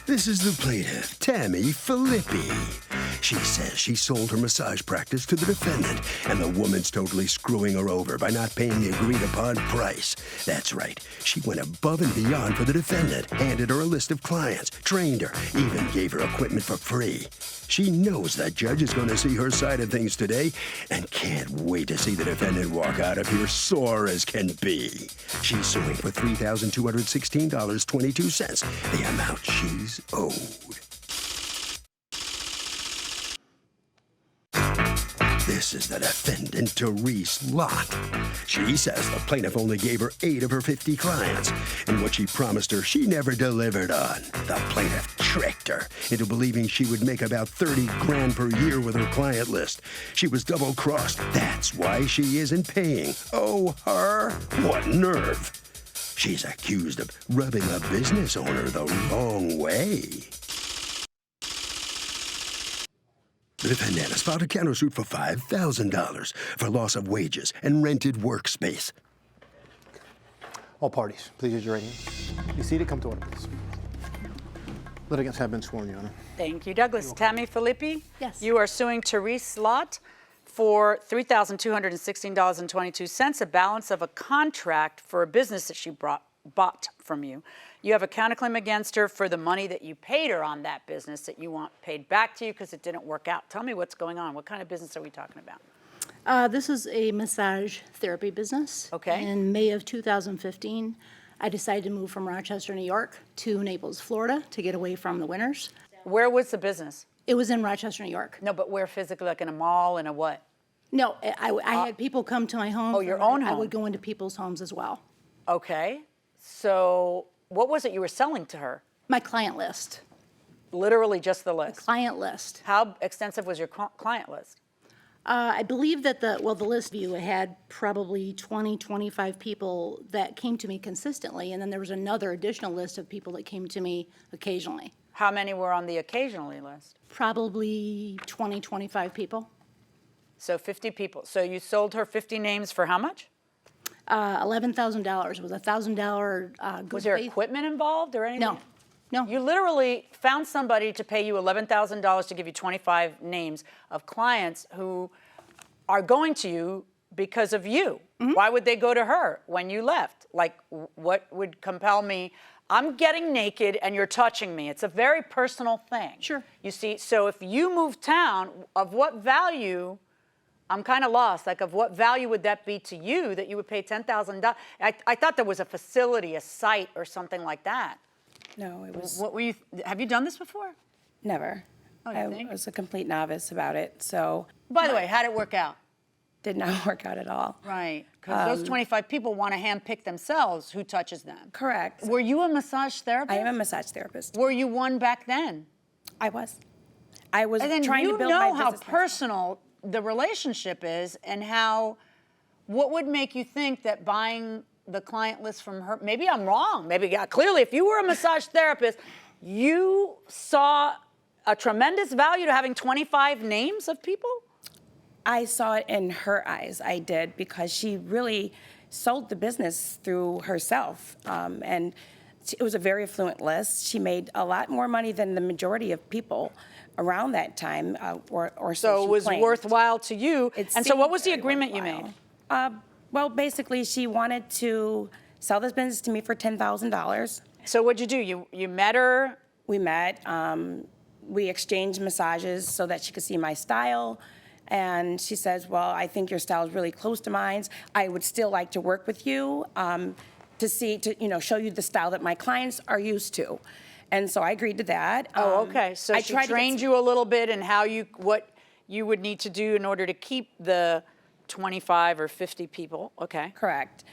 This is the plaintiff, Tammy Filippi. She says she sold her massage practice to the defendant, and the woman's totally screwing her over by not paying the agreed-upon price. That's right. She went above and beyond for the defendant, handed her a list of clients, trained her, even gave her equipment for free. She knows that judge is going to see her side of things today and can't wait to see the defendant walk out of here sore as can be. She's suing for $3,216.22, the amount she's owed. This is the defendant, Therese Lott. She says the plaintiff only gave her 8 of her 50 clients, and what she promised her, she never delivered on. The plaintiff tricked her into believing she would make about 30 grand per year with her client list. She was double-crossed. That's why she isn't paying. Oh, her? What nerve. She's accused of rubbing a business owner the wrong way. The defendant has filed a countersuit for $5,000 for loss of wages and rented workspace. All parties, please use your right hand. Be seated. Come to order, please. Litigants have been sworn, Your Honor. Thank you, Douglas. Tammy Filippi? Yes. You are suing Therese Lott for $3,216.22, a balance of a contract for a business that she bought from you. You have a counterclaim against her for the money that you paid her on that business that you want paid back to you because it didn't work out. Tell me what's going on. What kind of business are we talking about? This is a massage therapy business. Okay. In May of 2015, I decided to move from Rochester, New York to Naples, Florida to get away from the winters. Where was the business? It was in Rochester, New York. No, but where physically, like in a mall, in a what? No, I had people come to my home. Oh, your own I home. would go into people's homes as well. Okay. So what was it you were selling to her? My client list. Literally just the list? Client list. How extensive was your client list? I believe that the list view had probably 20, 25 people that came to me consistently, and then there was another additional list of people that came to me occasionally. How many were on the occasionally list? Probably 20, 25 people. So 50 people. So you sold her 50 names for how much? $11,000. It was a $1,000 good Was there faith. equipment involved or anything? No. You literally found somebody to pay you $11,000 to give you 25 names of clients who are going to you because of you. Mm-hmm. Why would they go to her when you left? Like, what would compel me? I'm getting naked and you're touching me. It's a very personal thing. Sure. You see, so if you move town, of what value? I'm kind of lost. Like, of what value would that be to you that you would pay $10,000? I thought there was a facility, a site, or something like that. No, it was What were you? Have you done this before? never. Oh, you I think? was a complete novice about it, so By the way, how'd it work out? did not work out at all. Right, because those 25 people want to handpick themselves who touches them. Correct. Were you a massage therapist? I am a massage therapist. Were you one back then? I was. I was And then trying you to build my know how business myself. personal the relationship is, and what would make you think that buying the client list from her? Maybe I'm wrong. Maybe clearly, if you were a massage therapist, you saw a tremendous value to having 25 names of people. I saw it in her eyes. I did, because she really sold the business through herself, and it was a very affluent list. She made a lot more money than the majority of people around that time, or So she it was claimed. worthwhile to you. It And so what seemed was the very agreement worthwhile. you made? Well, basically, she wanted to sell this business to me for $10,000. So what'd you do? You met her? We met. We exchanged massages so that she could see my style. And she says, well, I think your style is really close to mine. I would still like to work with you to show you the style that my clients are used to. And so I agreed to that. Oh, okay. So I she tried to get trained you a little bit in what you would need to do in order to keep the 25 or 50 people. Okay. Correct.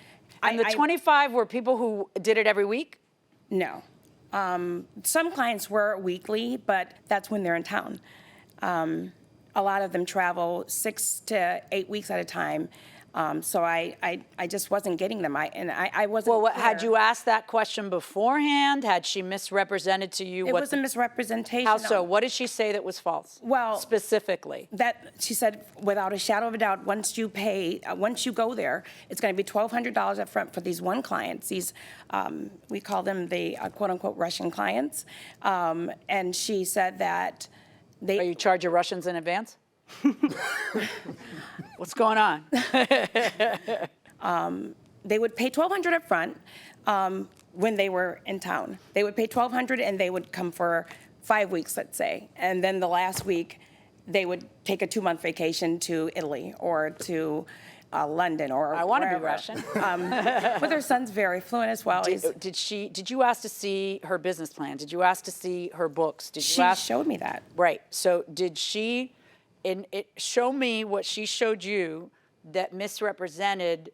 And the 25 were people who did it every week? No. Some clients were weekly, but that's when they're in town. A lot of them travel 6 to 8 weeks at a time. So I just wasn't getting them. I wasn't Well, had clear. you asked that question beforehand? Had she misrepresented to you It what? was a misrepresentation. How so? What did she say that was false? Well, specifically. That she said, without a shadow of a doubt, once you pay, once you go there, it's going to be $1,200 up front for these one clients. These, we call them the quote unquote Russian clients. And she said that they. Are you charge your Russians in advance? What's going on? They would pay $1,200 up front when they were in town. They would pay $1,200 and they would come for 5 weeks, let's say. And then the last week, they would take a 2-month vacation to Italy or to London or I want to be wherever. Russian. But her son's very fluent as well. Did you ask to see her business plan? Did you ask to see her books? Did She you ask? showed me that. Right. So did she? Show me what she showed you that misrepresented.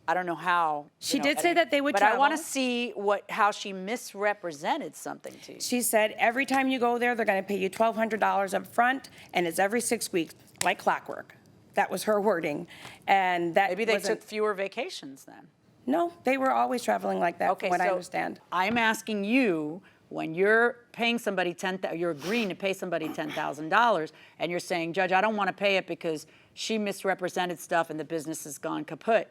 I don't know how. She did say that they would But I want to travel. see how she misrepresented something to you. She said every time you go there, they're going to pay you $1,200 up front, and it's every 6 weeks, like clockwork. That was her wording, and that Maybe they wasn't- took fewer vacations then. No, they were always traveling like that, Okay, from what I so understand. I'm asking you, when you're paying somebody you're agreeing to pay somebody $10,000, and you're saying, Judge, I don't want to pay it because she misrepresented stuff and the business has gone kaput.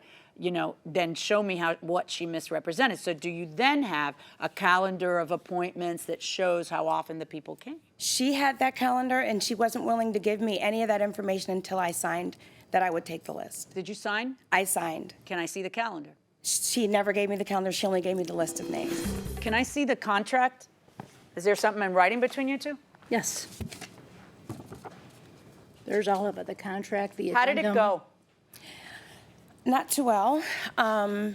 Then show me what she misrepresented. So do you then have a calendar of appointments that shows how often the people came? She had that calendar, and she wasn't willing to give me any of that information until I signed that I would take the list. Did you sign? I signed. Can I see the calendar? She never gave me the calendar. She only gave me the list of names. Can I see the contract? Is there something in writing between you two? Yes. There's all of it, the contract, the How did it addendum. go? Not too well. Out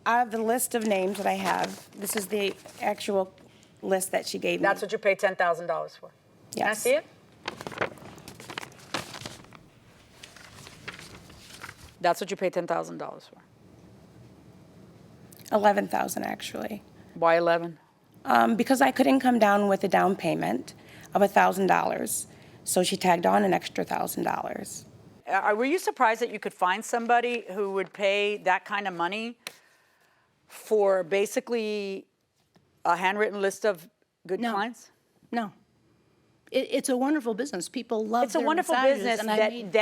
of the list of names that I have, this is the actual list that she gave me. That's what you paid $10,000 for. Can I Yes. see it? That's what you paid $10,000 for. 11,000 actually. Why 11? Because I couldn't come down with a down payment of $1,000, so she tagged on an extra $1,000. Were you surprised that you could find somebody who would pay that kind of money for basically a handwritten list of good No. clients? No. It's a wonderful business. People love It's a their wonderful massages, business and I that, made-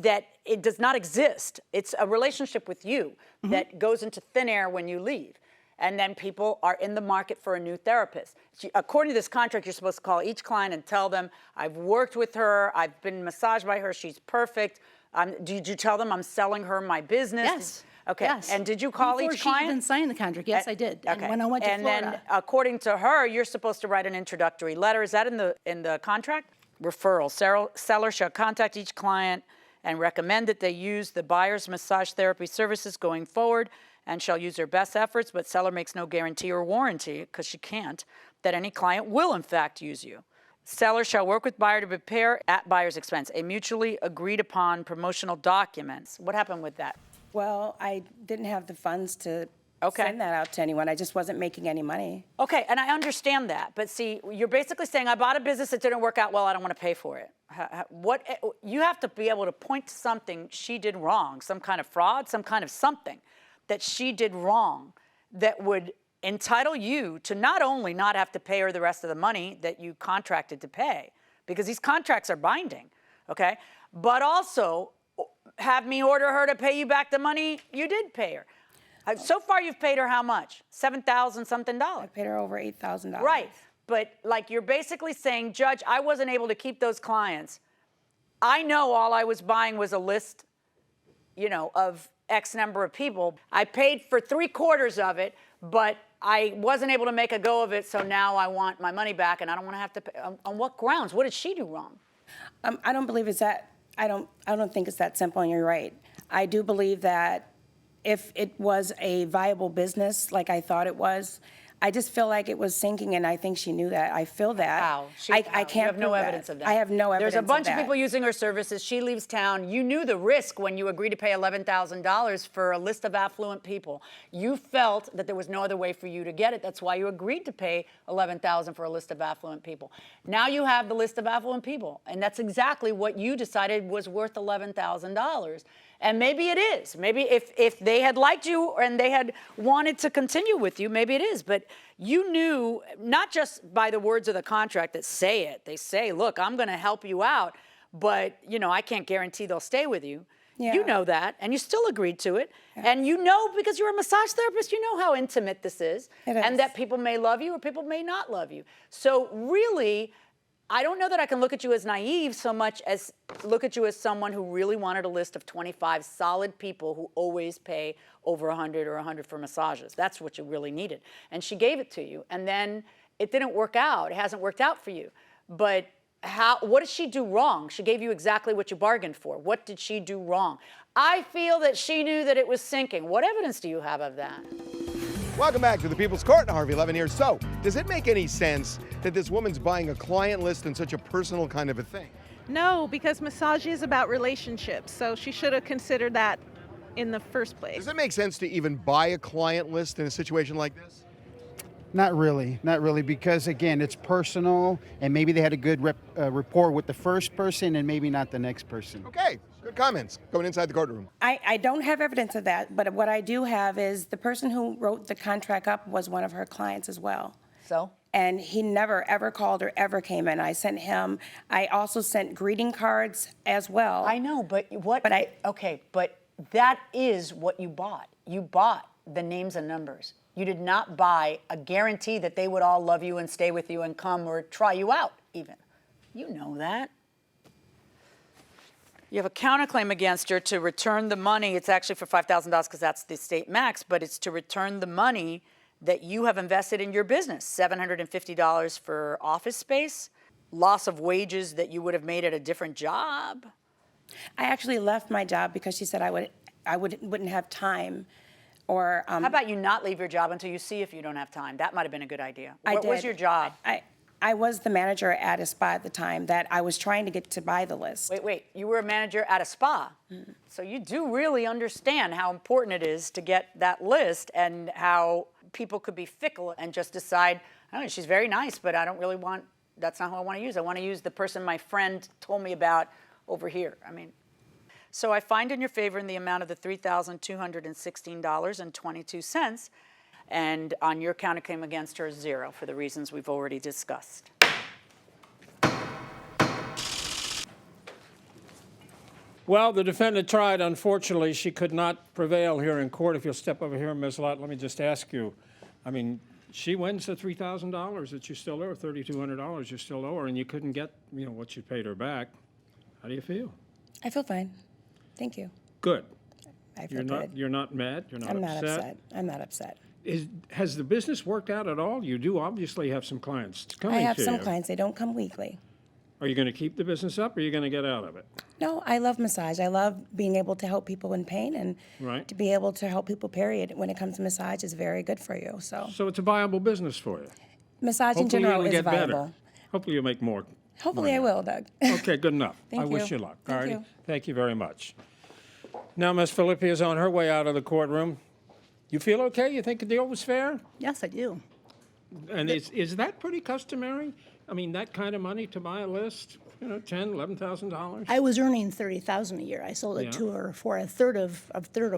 that it does not exist. It's a relationship with you Mm-hmm. that goes into thin air when you leave. And then people are in the market for a new therapist. According to this contract, you're supposed to call each client and tell them, I've worked with her, I've been massaged by her, she's perfect. Did you tell them I'm selling her my business? Yes. Okay. Yes. And did you call Before each client? she even signed the contract, yes, I did. Okay. And when I went to and Florida. then, according to her, you're supposed to write an introductory letter. Is that in the contract? Referral. Seller shall contact each client and recommend that they use the buyer's massage therapy services going forward and shall use their best efforts, but seller makes no guarantee or warranty, because she can't, that any client will in fact use you. Seller shall work with buyer to prepare at buyer's expense a mutually agreed upon promotional documents. What happened with that? Well, I didn't have the funds to Okay. send that out to anyone. I just wasn't making any money. Okay, and I understand that, but see, you're basically saying, I bought a business that didn't work out well, I don't want to pay for it. You have to be able to point to something she did wrong, some kind of fraud, some kind of something that she did wrong that would entitle you to not only not have to pay her the rest of the money that you contracted to pay, because these contracts are binding, okay, but also have me order her to pay you back the money you did pay her. So far, you've paid her how much? $7,000 something. I paid her over $8,000. Right, but like you're basically saying, Judge, I wasn't able to keep those clients. I know all I was buying was a list, of X number of people. I paid for 3/4 of it, but I wasn't able to make a go of it, so now I want my money back, and I don't want to have to pay. On what grounds? What did she do wrong? I don't believe it's that. I don't think it's that simple. And you're right. I do believe that if it was a viable business like I thought it was, I just feel like it was sinking, and I think she knew that. I feel that. How? I How? can't You have no prove evidence of that. I have no evidence. There's a bunch of of that. people using her services. She leaves town. You knew the risk when you agreed to pay $11,000 for a list of affluent people. You felt that there was no other way for you to get it. That's why you agreed to pay $11,000 for a list of affluent people. Now you have the list of affluent people, and that's exactly what you decided was worth $11,000. And maybe it is. Maybe if they had liked you and they had wanted to continue with you, maybe it is. But you knew, not just by the words of the contract that say it. They say, look, I'm going to help you out, but, I can't guarantee they'll stay with you. Yeah. You know that, and you still agreed to it. Yeah. And because you're a massage therapist, you know how intimate this is. It is. And that people may love you or people may not love you. So really, I don't know that I can look at you as naive so much as look at you as someone who really wanted a list of 25 solid people who always pay over 100 or 100 for massages. That's what you really needed. And she gave it to you. And then it didn't work out. It hasn't worked out for you. But what did she do wrong? She gave you exactly what you bargained for. What did she do wrong? I feel that she knew that it was sinking. What evidence do you have of that? Welcome back to the People's Court. Harvey Levin here. So, does it make any sense that this woman's buying a client list and such a personal kind of a thing? No, because massage is about relationships, so she should have considered that in the first place. Does it make sense to even buy a client list in a situation like this? Not really, because again, it's personal, and maybe they had a good rapport with the first person and maybe not the next person. Okay, good comments. Going inside the courtroom. I don't have evidence of that, but what I do have is the person who wrote the contract up was one of her clients as well. So? And he never, ever called or ever came in. I also sent greeting cards as well. I know, but but that is what you bought. You bought the names and numbers. You did not buy a guarantee that they would all love you and stay with you and come or try you out even. You know that. You have a counterclaim against her to return the money. It's actually for $5,000 because that's the state max, but it's to return the money that you have invested in your business. $750 for office space, loss of wages that you would have made at a different job. I actually left my job because she said I wouldn't have time. Or how about you not leave your job until you see if you don't have time? That might have been a good idea. What was your job? I was the manager at a spa at the time that I was trying to get to buy the list. Wait. You were a manager at a spa. Mm-hmm. So you do really understand how important it is to get that list and how people could be fickle and just decide, oh, she's very nice, but I don't really want, that's not who I want to use. I want to use the person my friend told me about over here. So I find in your favor in the amount of the $3,216.22, and on your counterclaim against her, 0 for the reasons we've already discussed. Well, the defendant tried. Unfortunately, she could not prevail here in court. If you'll step over here, Ms. Lott, let me just ask you. She wins the $3,000 that you still owe, $3,200 you still owe her, and you couldn't get, what you paid her back. How do you feel? I feel fine. Thank you. Good. I feel good. You're not mad? You're not upset? I'm not upset. Has the business worked out at all? You do obviously have some clients coming to you. I have some clients. They don't come weekly. Are you going to keep the business up, or are you going to get out of it? No, I love massage. I love being able to help people in pain, and to be able to help people, period, when it comes to massage is very good for you. So it's a viable business for you? Massage in general is viable. Better. Hopefully you'll make more. Hopefully I will, Doug. Okay, good enough. Thank I you. wish you luck. Thank All right. you. Thank you very much. Now, Ms. Filippi is on her way out of the courtroom. You feel okay? You think the deal was fair? Yes, I do. And is that pretty customary? That kind of money to buy a list? $10,000, $11,000? I was earning $30,000 a year. I sold it to her for a third of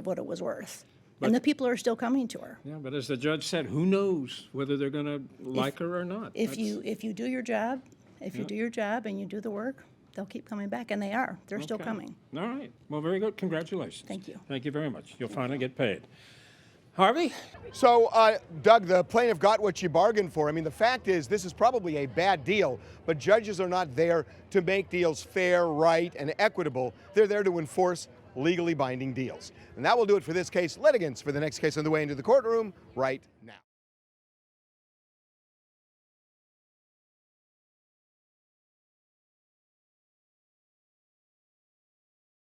what it was worth. And the people are still coming to her. Yeah, but as the judge said, who knows whether they're going to like her or not? If you do your job, you do your job and you do the work, they'll keep coming back, and they are. They're still coming. All right. Well, very good. Congratulations. Thank you. Thank you very much. You'll finally get paid. Harvey? So, Doug, the plaintiff got what she bargained for. The fact is this is probably a bad deal, but judges are not there to make deals fair, right, and equitable. They're there to enforce legally binding deals. And that will do it for this case. Litigants for the next case on the way into the courtroom right now.